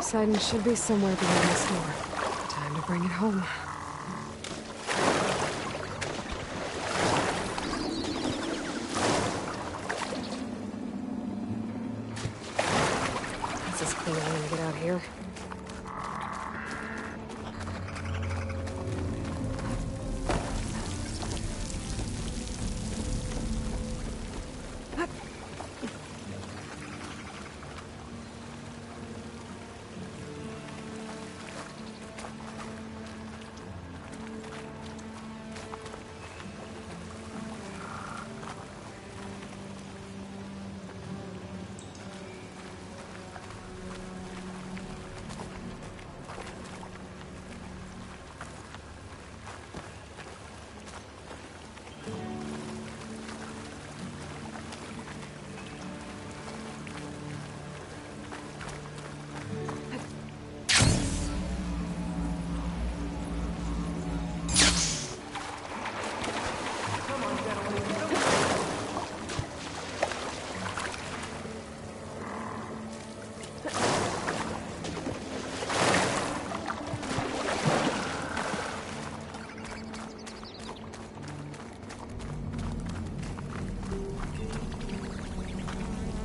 Poseidon should be somewhere behind this door. Time to bring it home. This is clear when we get out here.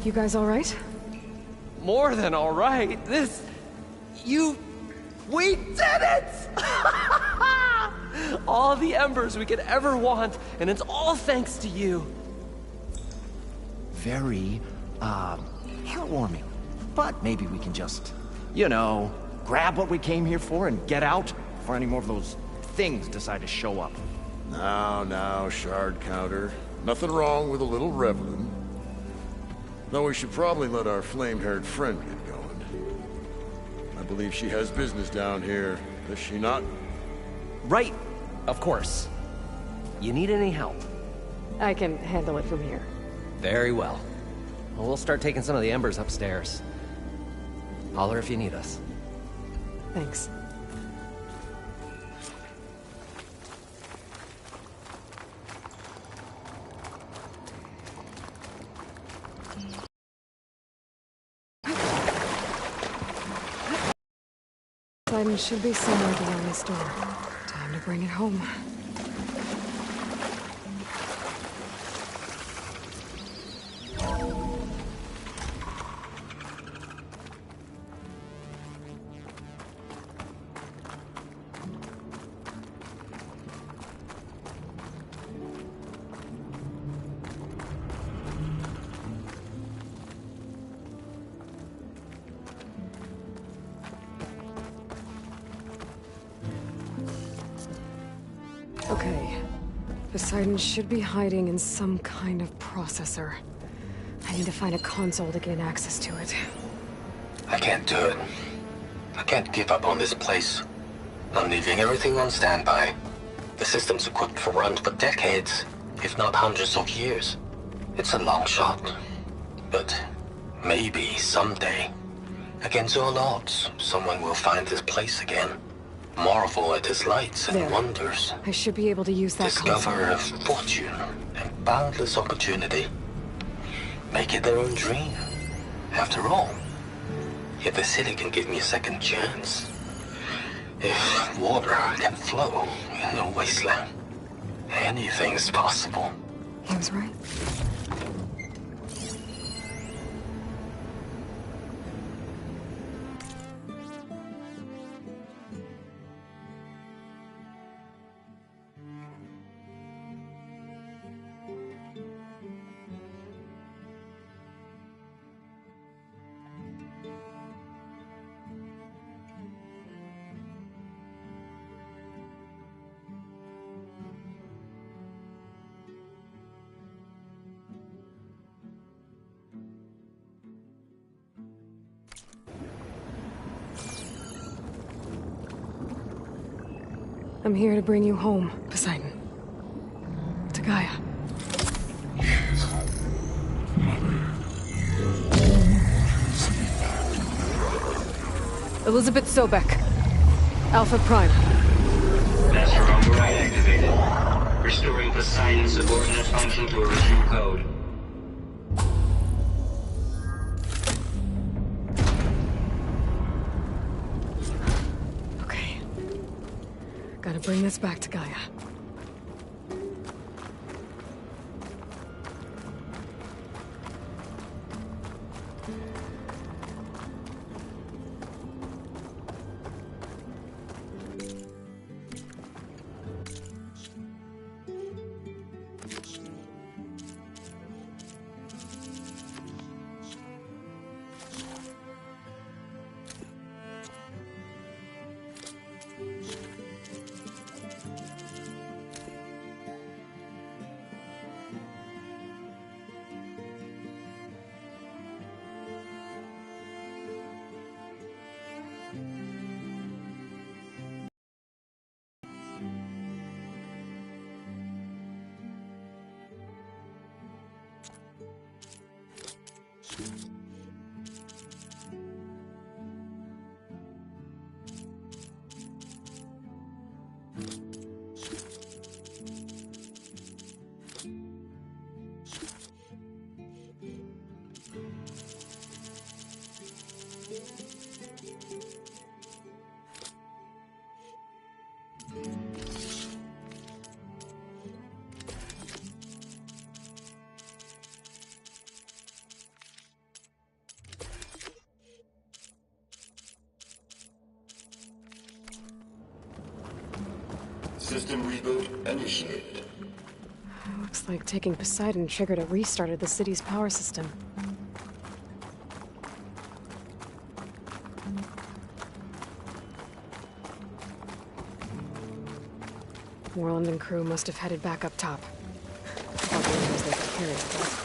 You guys all right? More than all right. We did it! All the embers we could ever want, and it's all thanks to you. Very, heartwarming. But maybe we can just, grab what we came here for and get out before any more of those things decide to show up. Now, shard counter. Nothing wrong with a little reveling. Though we should probably let our flame-haired friend get going. I believe she has business down here, does she not? Right, of course. You need any help? I can handle it from here. Very well. Well, we'll start taking some of the embers upstairs. Holler if you need us. Thanks. Poseidon should be somewhere beyond this door. Time to bring it home. Okay. Poseidon should be hiding in some kind of processor. I need to find a console to gain access to it. I can't do it. I can't give up on this place. I'm leaving everything on standby. The system's equipped for runs for decades, if not hundreds of years. It's a long shot. But maybe someday, against all odds, someone will find this place again. Marvel at its lights and wonders. I should be able to use that Discover console. a fortune and boundless opportunity. Make it their own dream. After all, if the city can give me a second chance, if water can flow in a wasteland, anything's possible. He was right. I'm here to bring you home, Poseidon. To Gaia. Elizabeth Sobek. Alpha Prime. Master override activated. Restoring Poseidon's subordinate function to original code. Gotta bring this back to Gaia. System reboot initiated. Looks like taking Poseidon triggered a restart of the city's power system. Moreland and crew must have headed back up top. God knows they could carry it, but...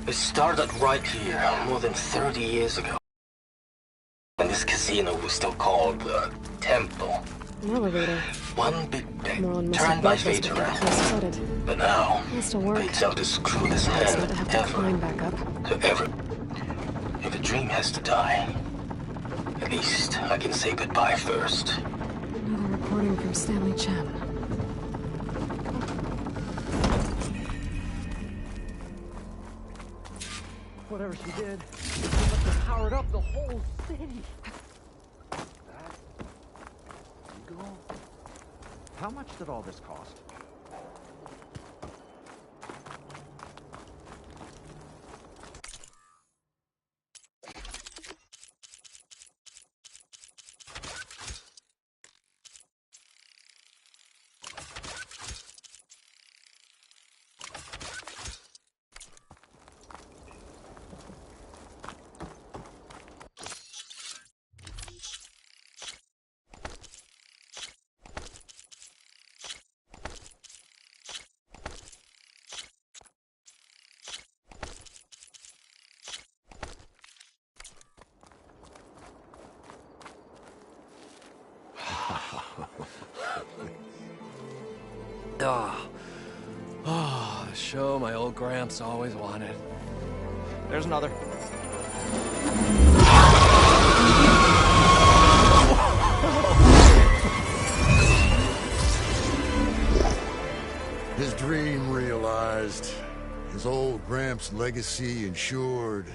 It started right here, more than 30 years ago. When this casino was still called the Temple. An elevator. One big bang, Moreland must turned have by built this fate before the around. place flooded. But now, Has to work. fate's out to screw this It's hand not to have to ever climb back up. to ever. If a dream has to die, at least I can say goodbye first. Another recording from Stanley Chapt. Whatever she did, she must have powered up the whole city. That you go. How much did all this cost? Oh, a show my old Gramps always wanted. There's another. His dream realized. His old Gramps' legacy ensured.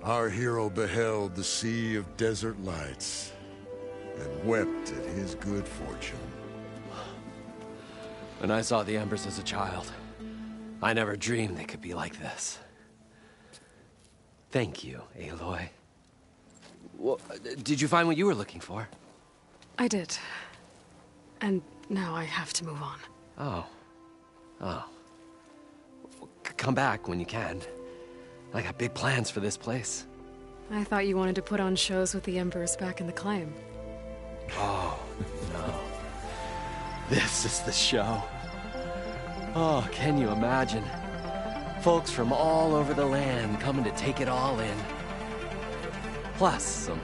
Our hero beheld the sea of desert lights and wept at his good fortune. When I saw the Embers as a child, I never dreamed they could be like this. Thank you, Aloy. Well, did you find what you were looking for? I did. And now I have to move on. Oh. Oh. Come back when you can. I got big plans for this place. I thought you wanted to put on shows with the Embers back in the claim. Oh, no. This is the show. Oh, can you imagine? Folks from all over the land coming to take it all in. Plus some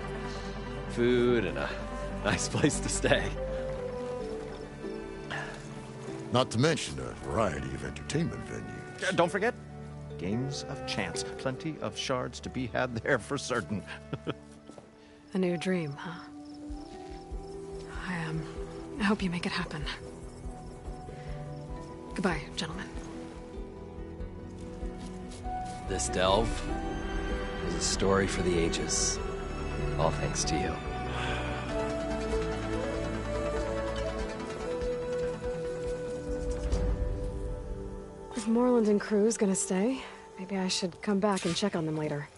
food and a nice place to stay. Not to mention a variety of entertainment venues. Don't forget, games of chance. Plenty of shards to be had there for certain. A new dream, huh? I hope you make it happen. Goodbye, gentlemen. This delve is a story for the ages. All thanks to you. If Moreland and crew's gonna stay, maybe I should come back and check on them later.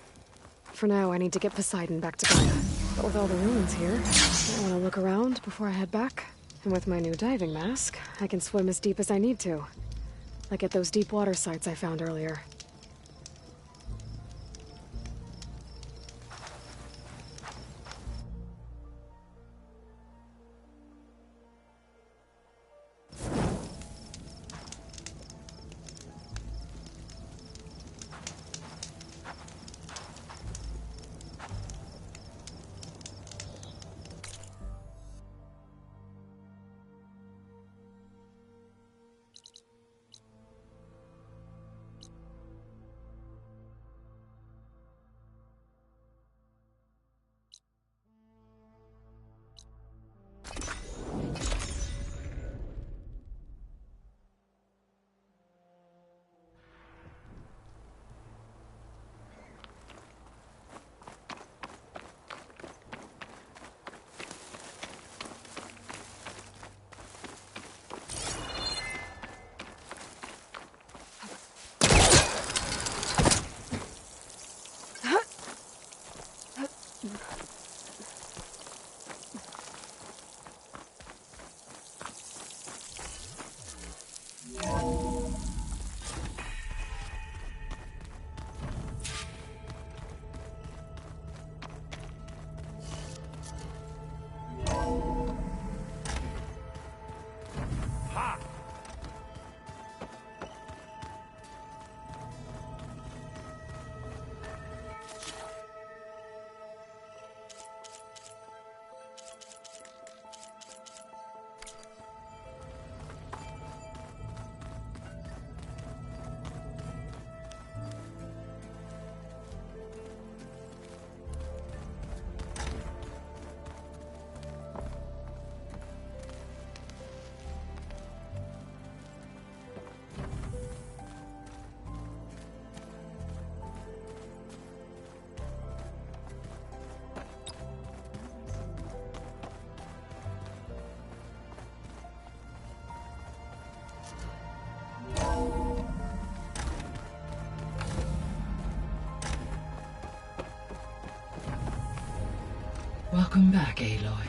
For now, I need to get Poseidon back to Gaia. But with all the ruins here, I want to look around before I head back. And with my new diving mask, I can swim as deep as I need to. Like at those deep water sites I found earlier. Welcome back, Aloy.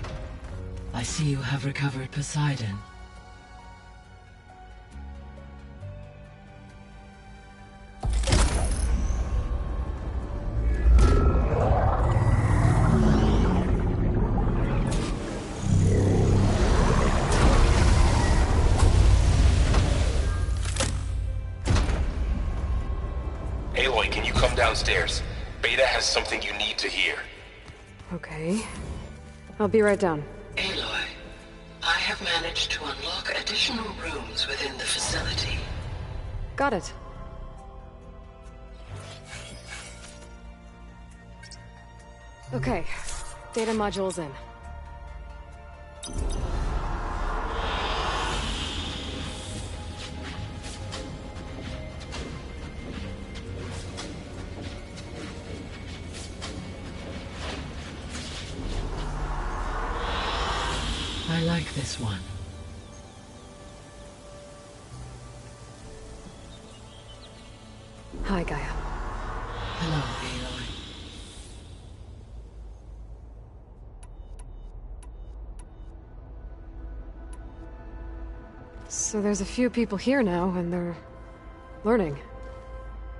I see you have recovered Poseidon. Aloy, can you come downstairs? Beta has something you need to hear. Okay. I'll be right down. Aloy, I have managed to unlock additional rooms within the facility. Got it. Okay. Data module's in. I like this one. Hi, Gaia. Hello, Aloy. So there's a few people here now, and they're learning.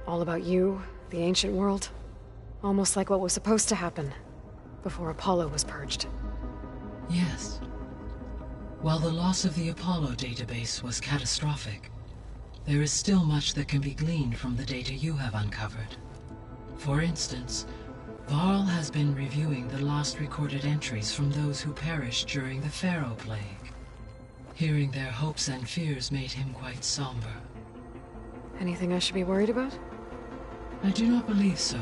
All about you, the ancient world. Almost like what was supposed to happen before Apollo was purged. Yes. While the loss of the Apollo database was catastrophic, there is still much that can be gleaned from the data you have uncovered. For instance, Varl has been reviewing the last recorded entries from those who perished during the Pharaoh Plague. Hearing their hopes and fears made him quite somber. Anything I should be worried about? I do not believe so.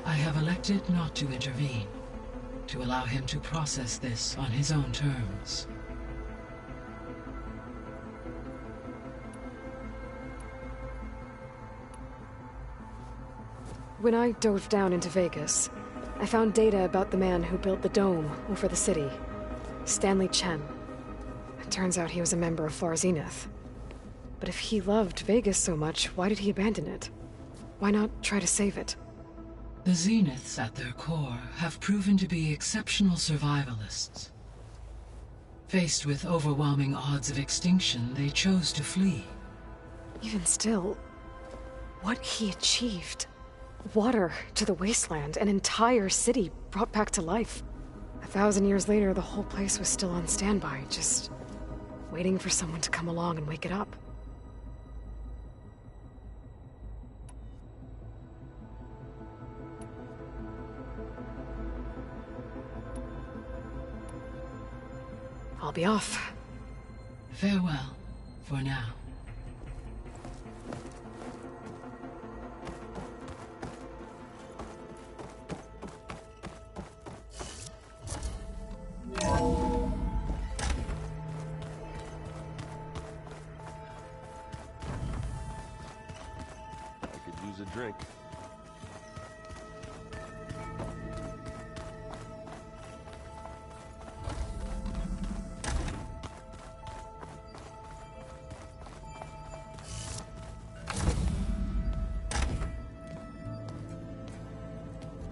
I have elected not to intervene, to allow him to process this on his own terms. When I dove down into Vegas, I found data about the man who built the dome over the city, Stanley Chen. It turns out he was a member of Far Zenith. But if he loved Vegas so much, why did he abandon it? Why not try to save it? The Zeniths, at their core, have proven to be exceptional survivalists. Faced with overwhelming odds of extinction, they chose to flee. Even still, what he achieved. Water to the wasteland, an entire city brought back to life. 1,000 years later, the whole place was still on standby, just waiting for someone to come along and wake it up. I'll be off. Farewell, for now. I could use a drink.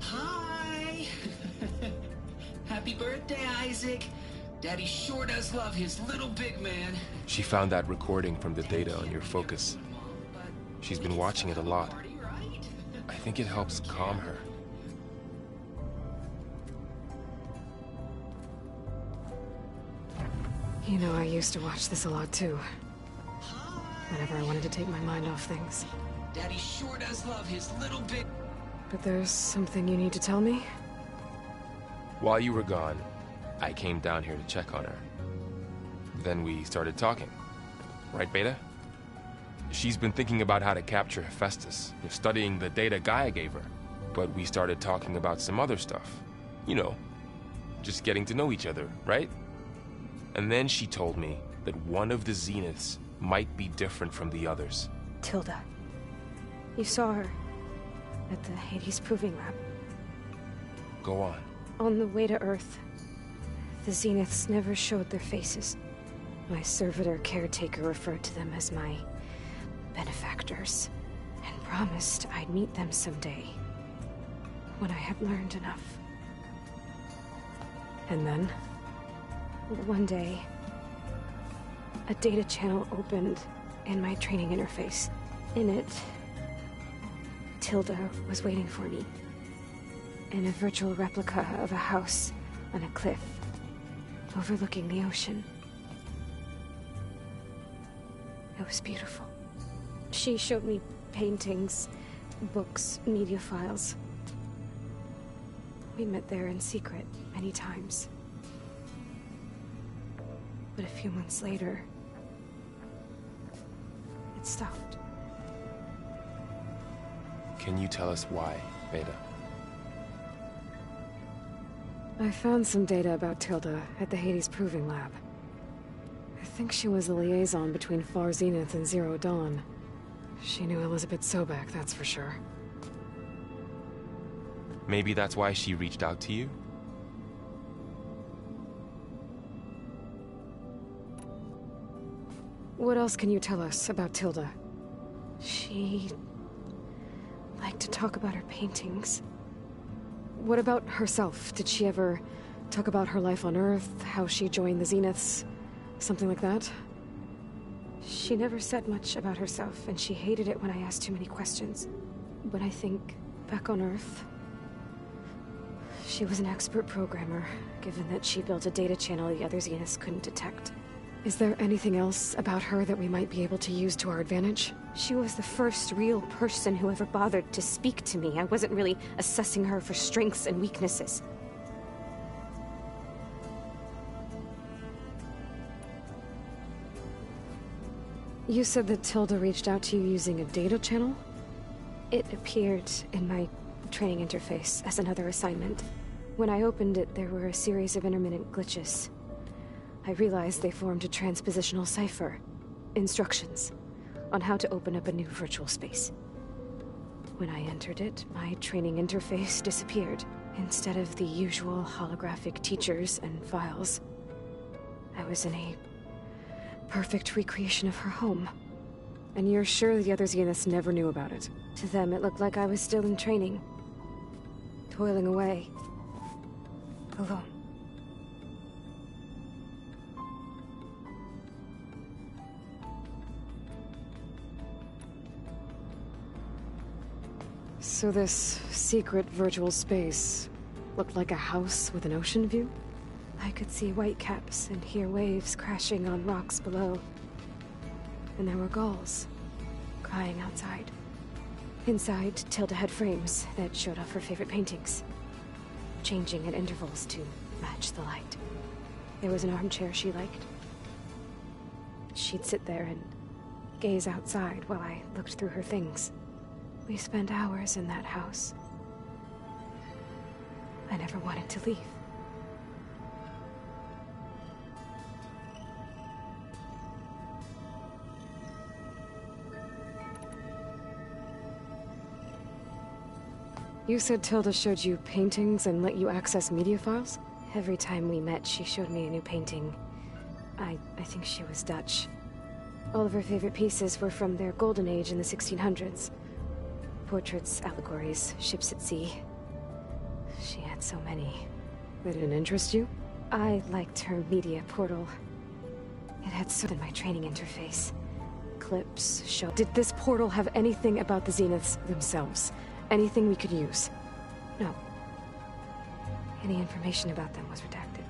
Hi! Happy birthday, Isaac. Daddy sure does love his little big man. She found that recording from the data on your focus. She's been watching it a lot. I think it helps calm her. You know, I used to watch this a lot too. Whenever I wanted to take my mind off things. Daddy sure does love his little big... But there's something you need to tell me? While you were gone, I came down here to check on her. Then we started talking. Right, Beta? She's been thinking about how to capture Hephaestus, studying the data Gaia gave her. But we started talking about some other stuff. You know, just getting to know each other, right? And then she told me that one of the Zeniths might be different from the others. Tilda. You saw her at the Hades Proving Lab. Go on. On the way to Earth, the Zeniths never showed their faces. My servitor caretaker referred to them as my benefactors, and promised I'd meet them someday, when I had learned enough. And then? One day, a data channel opened in my training interface. In it, Tilda was waiting for me. In a virtual replica of a house on a cliff, overlooking the ocean. It was beautiful. She showed me paintings, books, media files. We met there in secret many times. But a few months later, it stopped. Can you tell us why, Beta? I found some data about Tilda at the Hades Proving Lab. I think she was a liaison between Far Zenith and Zero Dawn. She knew Elizabeth Sobek, that's for sure. Maybe that's why she reached out to you? What else can you tell us about Tilda? She liked to talk about her paintings. What about herself? Did she ever talk about her life on Earth, how she joined the Zeniths, something like that? She never said much about herself, and she hated it when I asked too many questions. But I think, back on Earth, she was an expert programmer, given that she built a data channel the other Zeniths couldn't detect. Is there anything else about her that we might be able to use to our advantage? She was the first real person who ever bothered to speak to me. I wasn't really assessing her for strengths and weaknesses. You said that Tilda reached out to you using a data channel? It appeared in my training interface as another assignment. When I opened it, there were a series of intermittent glitches. I realized they formed a transpositional cipher. Instructions on how to open up a new virtual space. When I entered it, my training interface disappeared. Instead of the usual holographic teachers and files, I was in a perfect recreation of her home. And you're sure the other Zeniths never knew about it? To them, it looked like I was still in training. Toiling away. Alone. So this secret virtual space looked like a house with an ocean view? I could see whitecaps and hear waves crashing on rocks below. And there were gulls crying outside. Inside, Tilda had frames that showed off her favorite paintings, changing at intervals to match the light. There was an armchair she liked. She'd sit there and gaze outside while I looked through her things. We spent hours in that house. I never wanted to leave. You said Tilda showed you paintings and let you access media files? Every time we met, she showed me a new painting. I think she was Dutch. All of her favorite pieces were from their golden age in the 1600s. Portraits, allegories, ships at sea. She had so many. They didn't interest you? I liked her media portal. It had so in my training interface. Clips, show. Did this portal have anything about the Zeniths themselves? Anything we could use? No. Any information about them was redacted.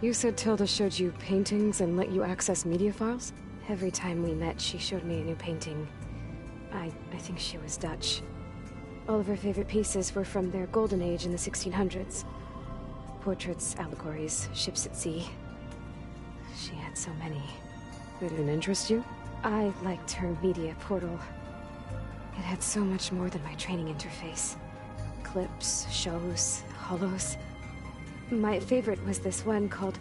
You said Tilda showed you paintings and let you access media files? Every time we met, she showed me a new painting. I think she was Dutch. All of her favorite pieces were from their golden age in the 1600s. Portraits, allegories, ships at sea. She had so many. They didn't interest you? I liked her media portal. It had so much more than my training interface. Clips, shows, holos. My favorite was this one called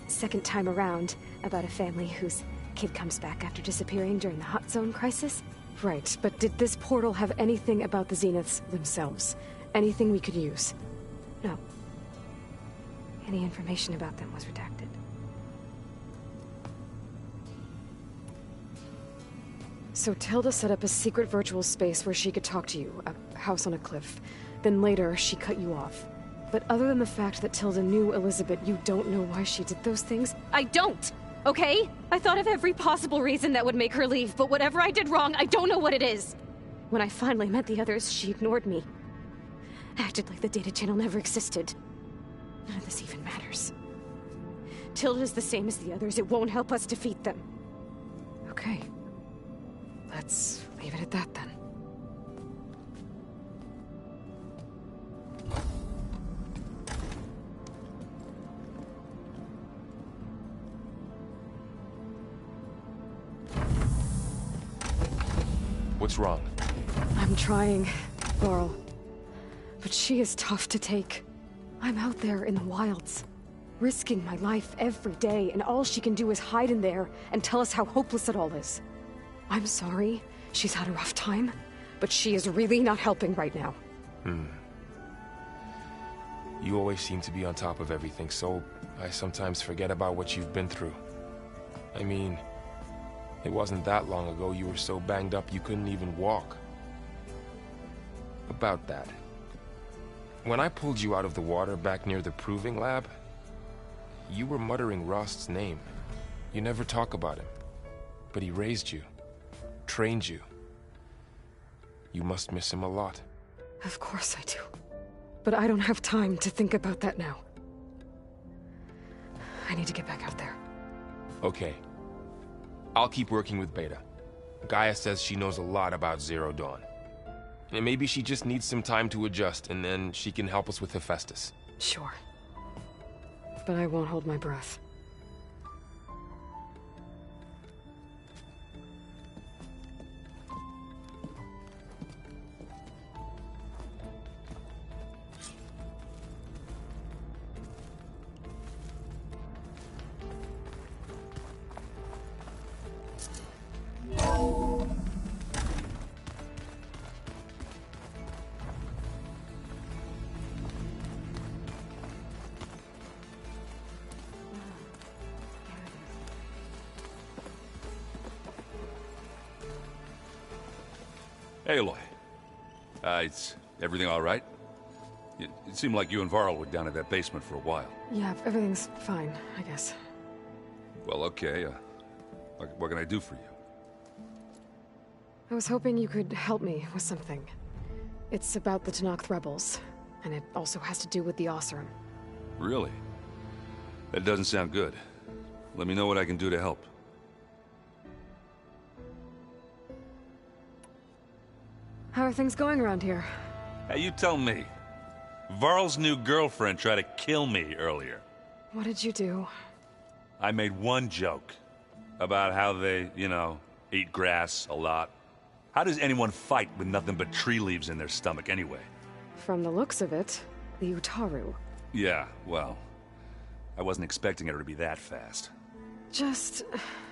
Second Time Around, about a family whose kid comes back after disappearing during the Hot Zone crisis. Right, but did this portal have anything about the Zeniths themselves? Anything we could use? No. Any information about them was redacted. So Tilda set up a secret virtual space where she could talk to you, a house on a cliff. Then later, she cut you off. But other than the fact that Tilda knew Elizabeth, you don't know why she did those things? I don't! Okay? I thought of every possible reason that would make her leave, but whatever I did wrong, I don't know what it is! When I finally met the others, she ignored me. Acted like the data channel never existed. None of this even matters. Tilda's the same as the others. It won't help us defeat them. Okay. Let's leave it at that then. What's wrong? I'm trying, Varl. But she is tough to take. I'm out there in the wilds, risking my life every day, and all she can do is hide in there and tell us how hopeless it all is. I'm sorry, she's had a rough time, but she is really not helping right now. You always seem to be on top of everything, so I sometimes forget about what you've been through. I mean, it wasn't that long ago you were so banged up you couldn't even walk. About that. When I pulled you out of the water back near the proving lab, you were muttering Rost's name. You never talk about him. But he raised you, trained you. You must miss him a lot. Of course I do. But I don't have time to think about that now. I need to get back out there. Okay. I'll keep working with Beta. Gaia says she knows a lot about Zero Dawn. And maybe she just needs some time to adjust, and then she can help us with Hephaestus. Sure. But I won't hold my breath. Hey, Aloy. Is everything all right? It seemed like you and Varl were down at that basement for a while. Yeah, everything's fine, I guess. Well, okay. What can I do for you? I was hoping you could help me with something. It's about the Tenakth rebels, and it also has to do with the Oseram. Really? That doesn't sound good. Let me know what I can do to help. How are things going around here? Hey, you tell me. Varl's new girlfriend tried to kill me earlier. What did you do? I made one joke about how they, eat grass a lot. How does anyone fight with nothing but tree leaves in their stomach anyway? From the looks of it, the Utaru. Yeah, well, I wasn't expecting her to be that fast. Just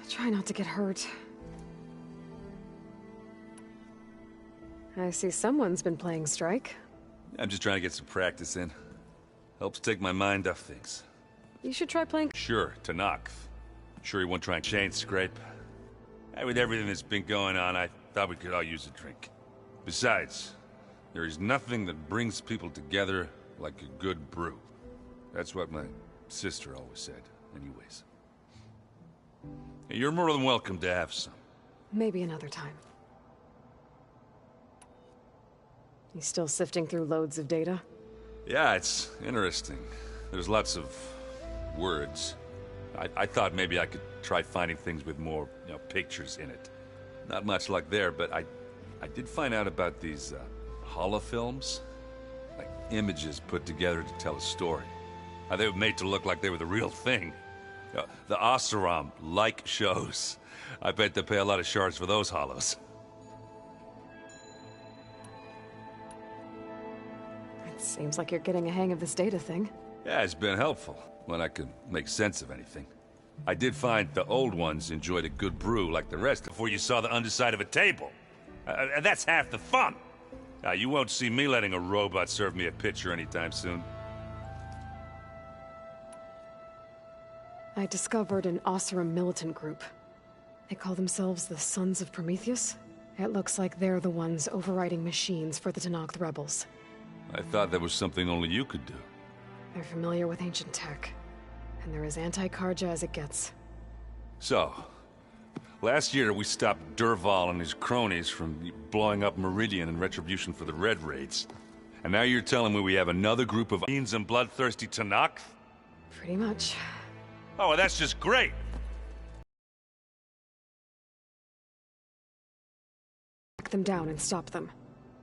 try not to get hurt. I see someone's been playing Strike. I'm just trying to get some practice in. Helps take my mind off things. You should try playing... Sure, Tenakth. Sure he won't try and chain scrape. Hey, with everything that's been going on, I thought we could all use a drink. Besides, there is nothing that brings people together like a good brew. That's what my sister always said, anyways. Hey, you're more than welcome to have some. Maybe another time. You still sifting through loads of data? Yeah, it's interesting. There's lots of words. I thought maybe I could try finding things with more, pictures in it. Not much luck there, but I did find out about these holofilms. Like images put together to tell a story. They were made to look like they were the real thing. The Oseram like shows. I bet they pay a lot of shards for those hollows. It seems like you're getting a hang of this data thing. Yeah, it's been helpful when I can make sense of anything. I did find the old ones enjoyed a good brew like the rest before you saw the underside of a table. That's half the fun. You won't see me letting a robot serve me a pitcher anytime soon. I discovered an Oseram militant group. They call themselves the Sons of Prometheus. It looks like they're the ones overriding machines for the Tenakth rebels. I thought that was something only you could do. They're familiar with ancient tech, and they're as anti-Karja as it gets. So, last year we stopped Durval and his cronies from blowing up Meridian in retribution for the Red Raids. And now you're telling me we have another group of fiends and bloodthirsty Tenakth? Pretty much. Oh, well, that's just great! Track them down and stop them.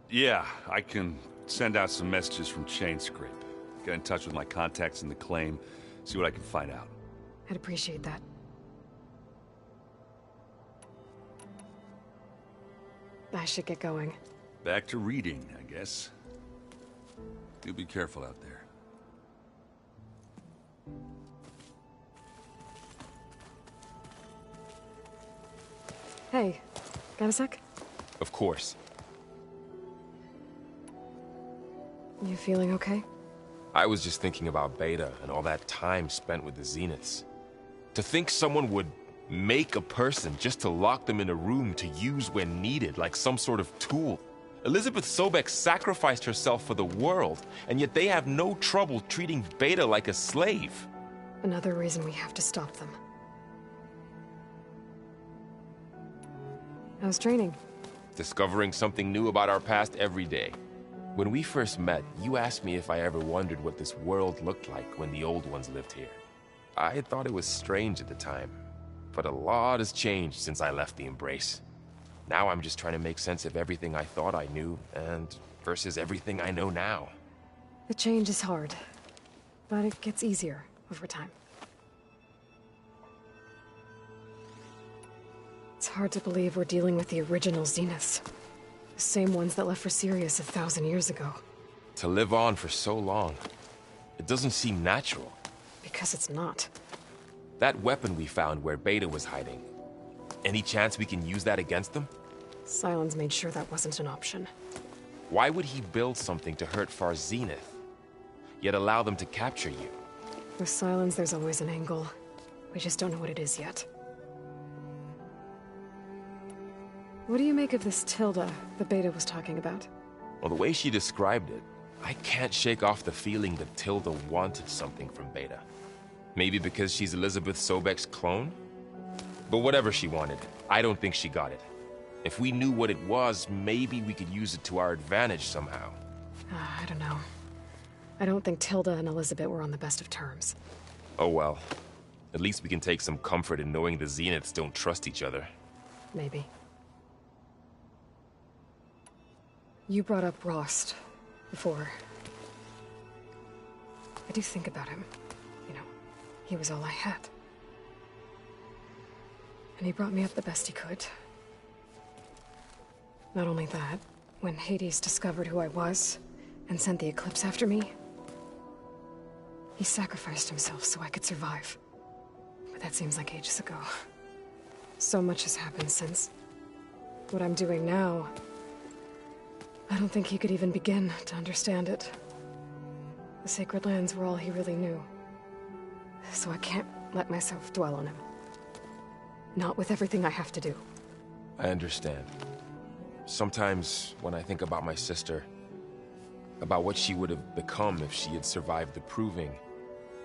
Yeah, I can send out some messages from Chainscrape. Get in touch with my contacts in the claim, see what I can find out. I'd appreciate that. I should get going. Back to reading, I guess. Do be careful out there. Hey, got a sec? Of course. You feeling okay? I was just thinking about Beta and all that time spent with the Zeniths. To think someone would make a person just to lock them in a room to use when needed, like some sort of tool. Elizabeth Sobek sacrificed herself for the world, and yet they have no trouble treating Beta like a slave. Another reason we have to stop them. How's training? Discovering something new about our past every day. When we first met, you asked me if I ever wondered what this world looked like when the old ones lived here. I had thought it was strange at the time, but a lot has changed since I left the Embrace. Now I'm just trying to make sense of everything I thought I knew, and versus everything I know now. The change is hard, but it gets easier over time. It's hard to believe we're dealing with the original Zeniths. The same ones that left for Sirius 1,000 years ago. To live on for so long, it doesn't seem natural. Because it's not. That weapon we found where Beta was hiding, any chance we can use that against them? Sylens made sure that wasn't an option. Why would he build something to hurt Far Zenith, yet allow them to capture you? With Sylens, there's always an angle. We just don't know what it is yet. What do you make of this Tilda the Beta was talking about? Well, the way she described it, I can't shake off the feeling that Tilda wanted something from Beta. Maybe because she's Elizabeth Sobek's clone? But whatever she wanted, I don't think she got it. If we knew what it was, maybe we could use it to our advantage somehow. I don't know. I don't think Tilda and Elizabeth were on the best of terms. Oh well. At least we can take some comfort in knowing the Zeniths don't trust each other. Maybe. You brought up Rost before. I do think about him. You know, he was all I had. And he brought me up the best he could. Not only that, when Hades discovered who I was and sent the Eclipse after me, he sacrificed himself so I could survive. But that seems like ages ago. So much has happened since. What I'm doing now, I don't think he could even begin to understand it. The Sacred Lands were all he really knew. So I can't let myself dwell on him. Not with everything I have to do. I understand. Sometimes, when I think about my sister, about what she would have become if she had survived the Proving,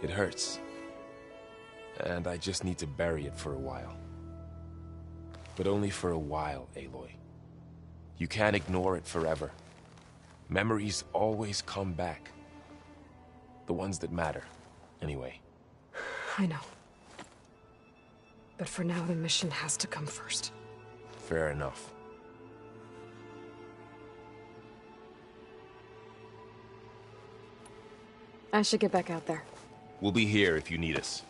it hurts. And I just need to bury it for a while. But only for a while, Aloy. You can't ignore it forever. Memories always come back. The ones that matter, anyway. I know. But for now, the mission has to come first. Fair enough. I should get back out there. We'll be here if you need us.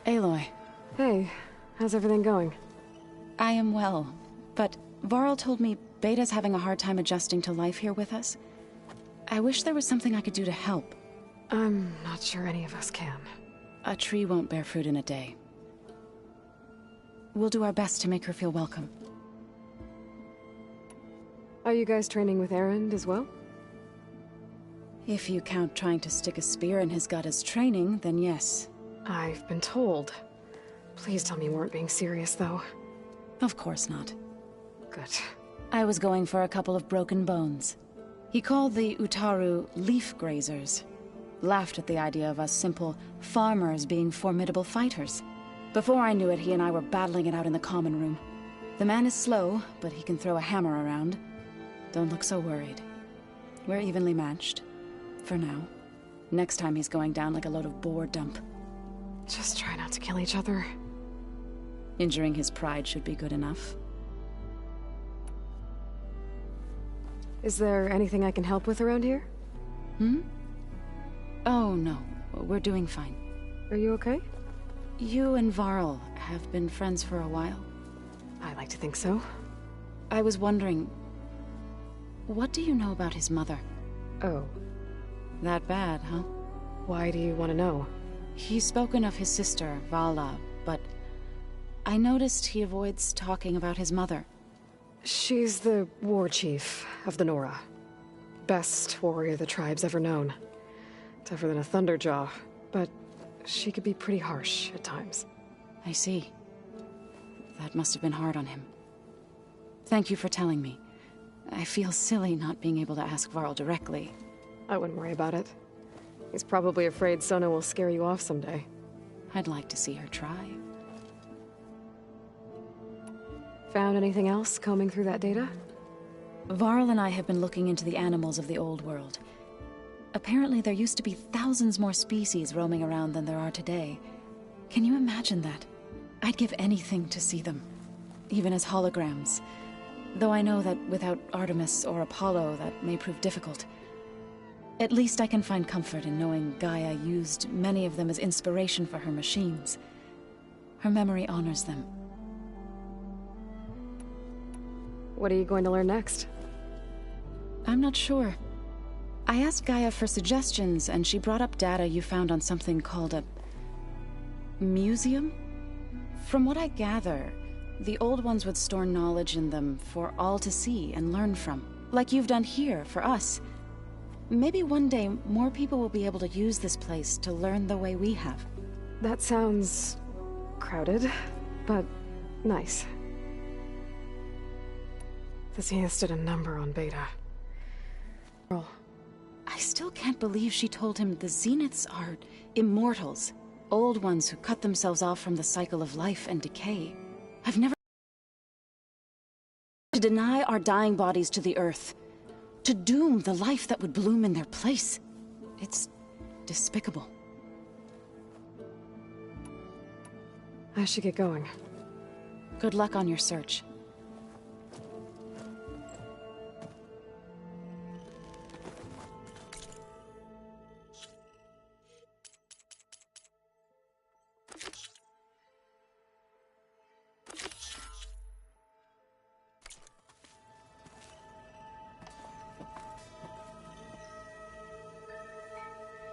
Aloy. Hey, how's everything going? I am well, but Varl told me Beta's having a hard time adjusting to life here with us. I wish there was something I could do to help. I'm not sure any of us can. A tree won't bear fruit in a day. We'll do our best to make her feel welcome. Are you guys training with Erend as well? If you count trying to stick a spear in his gut as training, then yes. I've been told. Please tell me you weren't being serious, though. Of course not. Good. I was going for a couple of broken bones. He called the Utaru leaf grazers. Laughed at the idea of us simple farmers being formidable fighters. Before I knew it, he and I were battling it out in the common room. The man is slow, but he can throw a hammer around. Don't look so worried. We're evenly matched. For now. Next time he's going down like a load of boar dump. Just try not to kill each other. Injuring his pride should be good enough. Is there anything I can help with around here? Oh, no. We're doing fine. Are you okay? You and Varl have been friends for a while. I like to think so. I was wondering... what do you know about his mother? Oh. That bad, huh? Why do you want to know? He's spoken of his sister, Vala, but... I noticed he avoids talking about his mother. She's the war chief of the Nora. Best warrior the tribe's ever known. Tougher than a Thunderjaw, but she could be pretty harsh at times. I see. That must have been hard on him. Thank you for telling me. I feel silly not being able to ask Varl directly. I wouldn't worry about it. He's probably afraid Sona will scare you off someday. I'd like to see her try. Found anything else combing through that data? Varl and I have been looking into the animals of the old world. Apparently there used to be thousands more species roaming around than there are today. Can you imagine that? I'd give anything to see them, even as holograms. Though I know that without Artemis or Apollo, that may prove difficult. At least I can find comfort in knowing Gaia used many of them as inspiration for her machines. Her memory honors them. What are you going to learn next? I'm not sure. I asked Gaia for suggestions, and she brought up data you found on something called a... museum? From what I gather, the old ones would store knowledge in them for all to see and learn from. Like you've done here, for us. Maybe one day, more people will be able to use this place to learn the way we have. That sounds... crowded, but nice. The Zeniths did a number on Beta. I still can't believe she told him the Zeniths are immortals. Old ones who cut themselves off from the cycle of life and decay. I've never... to deny our dying bodies to the earth. To doom the life that would bloom in their place. It's despicable. I should get going. Good luck on your search.